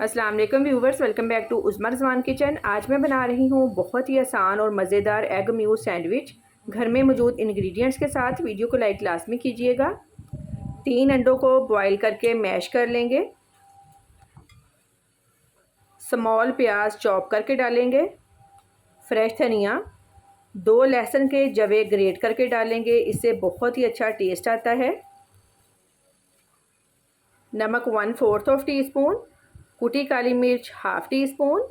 अस्सलाम वालेकुम viewers, welcome back to Usma Rizwan kitchen. आज मैं बना रही हूँ बहुत ही आसान और मज़ेदार एग म्यू सैंडविच घर में मौजूद इंग्रेडिएंट्स के साथ। वीडियो को लाइक लाजमी कीजिएगा। 3 अंडों को बॉईल करके मैश कर लेंगे। स्मॉल प्याज चॉप करके डालेंगे। फ्रेश धनिया, 2 लहसुन के जवे ग्रेट करके डालेंगे, इससे बहुत ही अच्छा टेस्ट आता है। नमक 1/4 टी स्पून, कुटी काली मिर्च half tea spoon,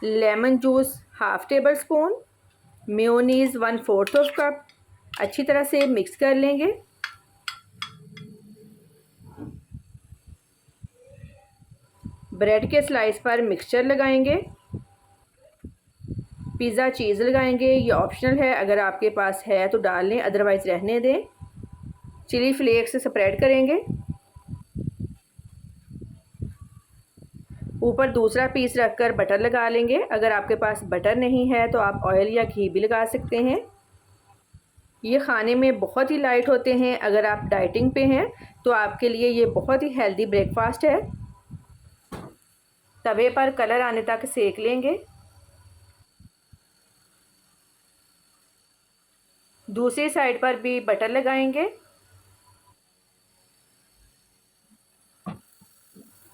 lemon juice half table spoon, mayonnaise 1/4 cup. अच्छी तरह से मिक्स कर लेंगे। ब्रेड के स्लाइस पर मिक्सचर लगाएंगे। पिज़्ज़ा चीज़ लगाएंगे, ये ऑप्शनल है, अगर आपके पास है तो डाल लें, अदरवाइज़ रहने दें। चिली फ्लेक्स से स्प्रेड करेंगे। ऊपर दूसरा पीस रखकर बटर लगा लेंगे। अगर आपके पास बटर नहीं है तो आप ऑयल या घी भी लगा सकते हैं। ये खाने में बहुत ही लाइट होते हैं। अगर आप डाइटिंग पे हैं तो आपके लिए ये बहुत ही हेल्दी ब्रेकफास्ट है। तवे पर कलर आने तक सेक लेंगे। दूसरी साइड पर भी बटर लगाएंगे।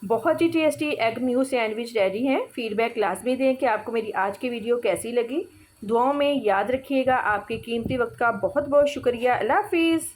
बहुत ही tasty egg mayo sandwich ready है। फीडबैक लाजमी दें कि आपको मेरी आज की वीडियो कैसी लगी। दुआओं में याद रखिएगा। आपके कीमती वक्त का बहुत बहुत शुक्रिया। अल्लाह हाफिज़।